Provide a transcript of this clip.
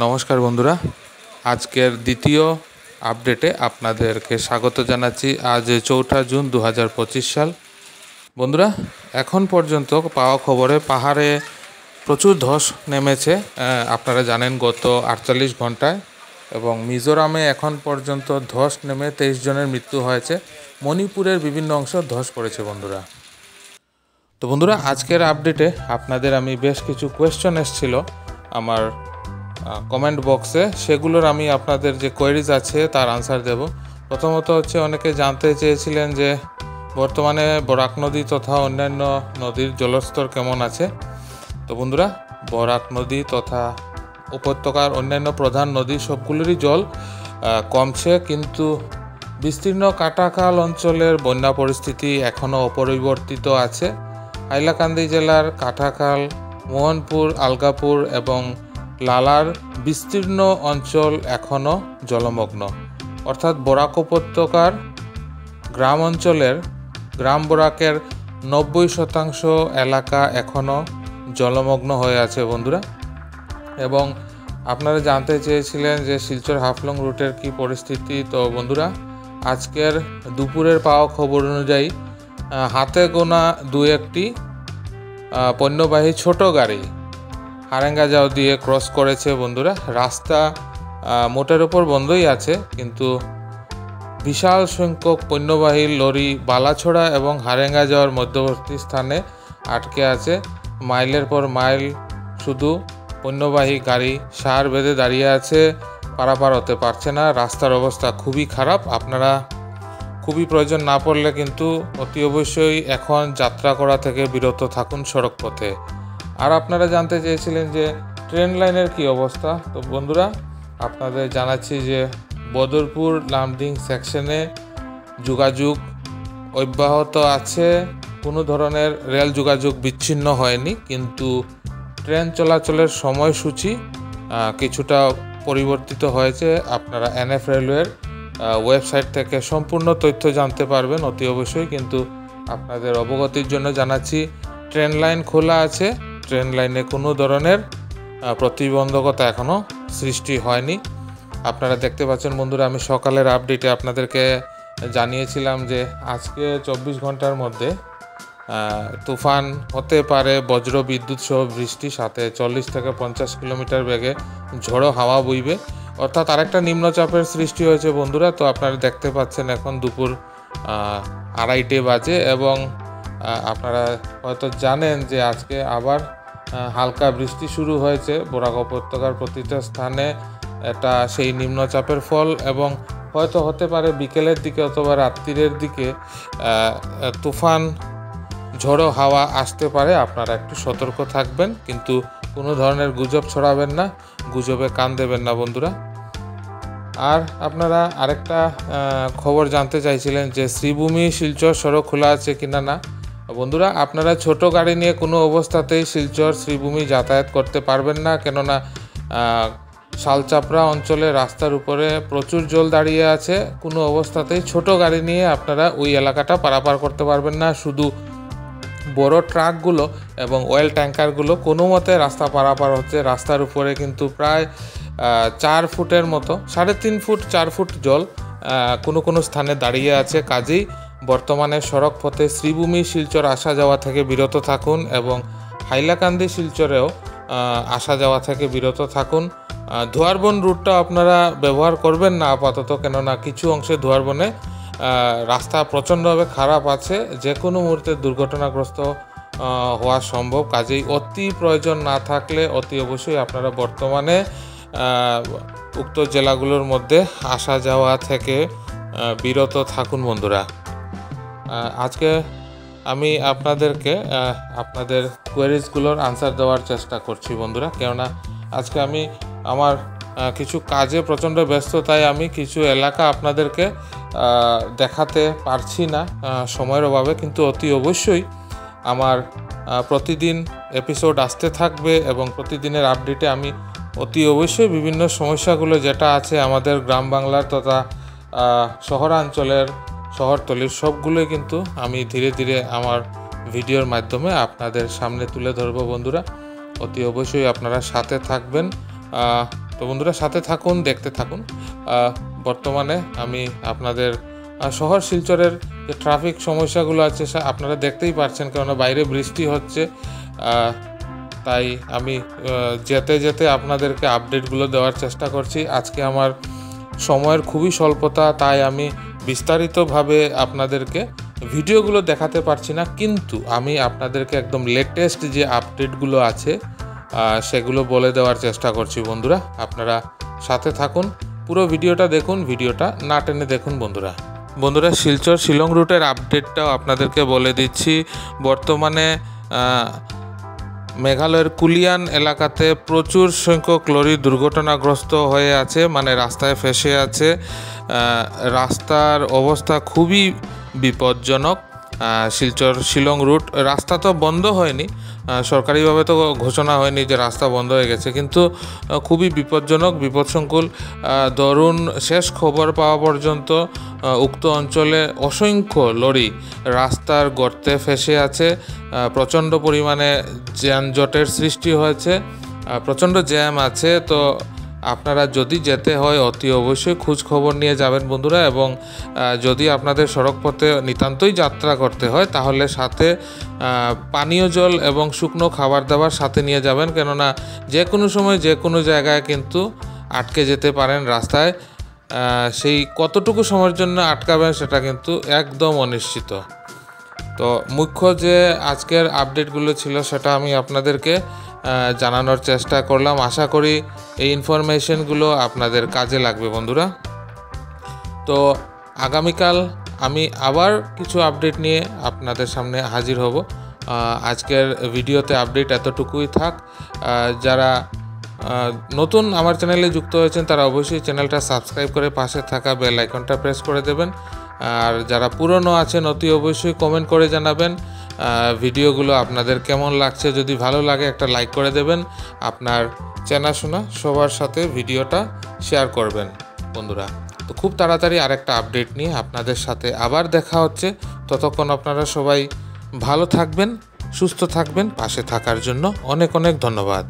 নমস্কার বন্ধুরা, আজকের দ্বিতীয় আপডেটে আপনাদেরকে স্বাগত জানাচ্ছি। আজ 4 জুন 2025 সাল। বন্ধুরা, এখন পর্যন্ত পাওয়া খবরে পাহাড়ে প্রচুর ধস নেমেছে। আপনারা জানেন গত 48 ঘন্টায়, এবং মিজোরামে এখন পর্যন্ত ধস নেমে 23 জনের মৃত্যু হয়েছে। মণিপুরের বিভিন্ন অংশ ধস পড়েছে বন্ধুরা। তো বন্ধুরা, আজকের আপডেটে আপনাদের আমি বেশ কিছু কোয়েশ্চন এসেছিল আমার কমেন্ট বক্সে, সেগুলোর আমি আপনাদের যে কোয়েরিজ আছে তার আনসার দেব। প্রথমত হচ্ছে, অনেকে জানতে চেয়েছিলেন যে বর্তমানে বরাক নদী তথা অন্যান্য নদীর জলস্তর কেমন আছে। তো বন্ধুরা, বরাক নদী তথা উপত্যকার অন্যান্য প্রধান নদী সবগুলোরই জল কমছে, কিন্তু বিস্তীর্ণ কাটাখাল অঞ্চলের বন্যা পরিস্থিতি এখনও অপরিবর্তিত আছে। হাইলাকান্দি জেলার কাটাখাল, মোহনপুর, আলগাপুর এবং লালার বিস্তীর্ণ অঞ্চল এখনও জলমগ্ন। অর্থাৎ বরাক উপত্যকার গ্রাম অঞ্চলের গ্রাম বরাকের 90% এলাকা এখনও জলমগ্ন হয়ে আছে বন্ধুরা। এবং আপনারা জানতে চেয়েছিলেন যে শিলচর হাফলং রুটের কি পরিস্থিতি। তো বন্ধুরা, আজকের দুপুরের পাওয়া খবর অনুযায়ী হাতে গোনা 2-1টি পণ্যবাহী ছোট গাড়ি হারেঙ্গাজাও দিয়ে ক্রস করেছে বন্ধুরা। রাস্তা মোটের ওপর বন্ধই আছে, কিন্তু বিশাল সংখ্যক পণ্যবাহী লরি বালাছড়া এবং হারেঙ্গাজাওয়ার মধ্যবর্তী স্থানে আটকে আছে। মাইলের পর মাইল শুধু পণ্যবাহী গাড়ি সার বেঁধে দাঁড়িয়ে আছে, পারাপার হতে পারছে না। রাস্তার অবস্থা খুবই খারাপ। আপনারা খুবই প্রয়োজন না পড়লে কিন্তু অতি অবশ্যই এখন যাত্রা করা থেকে বিরত থাকুন সড়ক পথে। আর আপনারা জানতে চেয়েছিলেন যে ট্রেন লাইনের কি অবস্থা। তো বন্ধুরা, আপনাদের জানাচ্ছি যে বদরপুর লামডিং সেকশনে যোগাযোগ অব্যাহত আছে। কোনো ধরনের রেল যোগাযোগ বিচ্ছিন্ন হয়নি, কিন্তু ট্রেন চলাচলের সময়সূচি কিছুটা পরিবর্তিত হয়েছে। আপনারা এনএফ রেলওয়ের ওয়েবসাইট থেকে সম্পূর্ণ তথ্য জানতে পারবেন অতি অবশ্যই। কিন্তু আপনাদের অবগতির জন্য জানাচ্ছি, ট্রেন লাইন খোলা আছে। ট্রেন লাইনে কোনো ধরনের প্রতিবন্ধকতা এখনও সৃষ্টি হয়নি। আপনারা দেখতে পাচ্ছেন বন্ধুরা, আমি সকালের আপডেটে আপনাদেরকে জানিয়েছিলাম যে আজকে 24 ঘন্টার মধ্যে তুফান হতে পারে, বজ্র বিদ্যুৎ সহ বৃষ্টি, সাথে 40 থেকে 50 কিলোমিটার বেগে ঝড়ো হাওয়া বইবে। অর্থাৎ আরেকটা নিম্নচাপের সৃষ্টি হয়েছে বন্ধুরা। তো আপনারা দেখতে পাচ্ছেন এখন দুপুর 2:30 বাজে, এবং আপনারা হয়তো জানেন যে আজকে আবার হালকা বৃষ্টি শুরু হয়েছে বরাক উপত্যকার প্রতিটা স্থানে। এটা সেই নিম্নচাপের ফল, এবং হয়তো হতে পারে বিকেলের দিকে অথবা রাত্রির দিকে তুফান ঝড়ো হাওয়া আসতে পারে। আপনারা একটু সতর্ক থাকবেন, কিন্তু কোনো ধরনের গুজব ছড়াবেন না, গুজবে কান দেবেন না বন্ধুরা। আর আপনারা আরেকটা খবর জানতে চাইছিলেন যে শ্রীভূমি শিলচর সড়ক খোলা আছে কিনা। না বন্ধুরা, আপনারা ছোট গাড়ি নিয়ে কোনো অবস্থাতেই শিলচর শ্রীভূমি যাতায়াত করতে পারবেন না, কেননা শালচাপড়া অঞ্চলে রাস্তার উপরে প্রচুর জল দাঁড়িয়ে আছে। কোনো অবস্থাতেই ছোট গাড়ি নিয়ে আপনারা ওই এলাকাটা পারাপার করতে পারবেন না। শুধু বড় ট্রাকগুলো এবং অয়েল ট্যাঙ্কারগুলো কোনো মতে রাস্তা পারাপার হচ্ছে। রাস্তার উপরে কিন্তু প্রায় 4 ফুটের মতো, 3.5 ফুট 4 ফুট জল কোনো স্থানে দাঁড়িয়ে আছে। কাজেই বর্তমানে সড়ক পথে শ্রীভূমি শিলচর আসা যাওয়া থেকে বিরত থাকুন, এবং হাইলাকান্দি শিলচরেও আসা যাওয়া থেকে বিরত থাকুন। ধোয়ারবন রুটটা আপনারা ব্যবহার করবেন না আপাতত, কেননা কিছু অংশে ধোয়ারবনে রাস্তা প্রচণ্ডভাবে খারাপ আছে, যে কোনো মুহূর্তে দুর্ঘটনাগ্রস্ত হওয়া সম্ভব। কাজেই অতি প্রয়োজন না থাকলে অতি অবশ্যই আপনারা বর্তমানে উক্ত জেলাগুলোর মধ্যে আসা যাওয়া থেকে বিরত থাকুন বন্ধুরা। আজকে আমি আপনাদেরকে আপনাদের কোয়েরিজগুলোর আনসার দেওয়ার চেষ্টা করছি বন্ধুরা, কেননা আজকে আমি আমার কিছু কাজে প্রচণ্ড ব্যস্ত, তাই আমি কিছু এলাকা আপনাদেরকে দেখাতে পারছি না সময়ের অভাবে। কিন্তু অতি অবশ্যই আমার প্রতিদিন এপিসোড আসতে থাকবে, এবং প্রতিদিনের আপডেটে আমি অতি অবশ্যই বিভিন্ন সমস্যাগুলো যেটা আছে আমাদের গ্রাম বাংলার তথা শহরাঞ্চলের শহরতলির সবগুলোই কিন্তু আমি ধীরে ধীরে আমার ভিডিওর মাধ্যমে আপনাদের সামনে তুলে ধরবো বন্ধুরা। অতি অবশ্যই আপনারা সাথে থাকবেন। তো বন্ধুরা সাথে থাকুন, দেখতে থাকুন। বর্তমানে আমি আপনাদের শহর শিলচরের যে ট্রাফিক সমস্যাগুলো আছে আপনারা দেখতেই পাচ্ছেন, কেননা বাইরে বৃষ্টি হচ্ছে। তাই আমি যেতে যেতে আপনাদেরকে আপডেটগুলো দেওয়ার চেষ্টা করছি। আজকে আমার সময়ের খুবই স্বল্পতা, তাই আমি বিস্তারিতভাবে আপনাদেরকে ভিডিওগুলো দেখাতে পারছি না, কিন্তু আমি আপনাদেরকে একদম লেটেস্ট যে আপডেটগুলো আছে সেগুলো বলে দেওয়ার চেষ্টা করছি। বন্ধুরা আপনারা সাথে থাকুন, পুরো ভিডিওটা দেখুন, ভিডিওটা না টেনে দেখুন। বন্ধুরা শিলচর শিলং রুটের আপডেটটাও আপনাদেরকে বলে দিচ্ছি। বর্তমানে মেঘালয়ের কুলিয়ান এলাকাতে প্রচুর সংখ্যক লরি দুর্ঘটনাগ্রস্ত হয়ে আছে, মানে রাস্তায় ফেসে আছে। রাস্তার অবস্থা খুবই বিপজ্জনক। শিলচর শিলং রুট রাস্তা তো বন্ধ হয়নি, সরকারিভাবে তো ঘোষণা হয়নি যে রাস্তা বন্ধ হয়ে গেছে, কিন্তু খুবই বিপজ্জনক, বিপদসংকুল। ধরুন শেষ খবর পাওয়া পর্যন্ত উক্ত অঞ্চলে অসংখ্য লরি রাস্তার গর্তে ফেসে আছে। প্রচণ্ড পরিমাণে যানজটের সৃষ্টি হয়েছে, প্রচণ্ড জ্যাম আছে। তো আপনারা যদি যেতে হয় অতি অবশ্যই খোঁজ খবর নিয়ে যাবেন বন্ধুরা। এবং যদি আপনাদের সড়কপথে নিতান্তই যাত্রা করতে হয় তাহলে সাথে পানীয় জল এবং শুকনো খাবার দাবার সাথে নিয়ে যাবেন, কেননা যে কোনো সময় যে কোনো জায়গায় কিন্তু আটকে যেতে পারেন রাস্তায়। সেই কতটুকু সময়ের জন্য আটকাবেন সেটা কিন্তু একদম অনিশ্চিত। তো মুখ্য যে আজকের আপডেটগুলো ছিল সেটা আমি আপনাদেরকে জানানোর চেষ্টা করলাম। আশা করি এই ইনফরমেশনগুলো আপনাদের কাজে লাগবে বন্ধুরা। তো আগামীকাল আমি আবার কিছু আপডেট নিয়ে আপনাদের সামনে হাজির হব। আজকের ভিডিওতে আপডেট এতটুকুই থাক। যারা নতুন আমার চ্যানেলে যুক্ত হয়েছেন তারা অবশ্যই চ্যানেলটা সাবস্ক্রাইব করে পাশে থাকা বেল আইকনটা প্রেস করে দেবেন। আর যারা পুরনো আছেন অতি অবশ্যই কমেন্ট করে জানাবেন ভিডিওগুলো আপনাদের কেমন লাগছে। যদি ভালো লাগে একটা লাইক করে দেবেন, আপনার চেনাশোনা সবার সাথে ভিডিওটা শেয়ার করবেন বন্ধুরা। তো খুব তাড়াতাড়ি আরেকটা আপডেট নিয়ে আপনাদের সাথে আবার দেখা হচ্ছে। ততক্ষণ আপনারা সবাই ভালো থাকবেন, সুস্থ থাকবেন। পাশে থাকার জন্য অনেক অনেক ধন্যবাদ।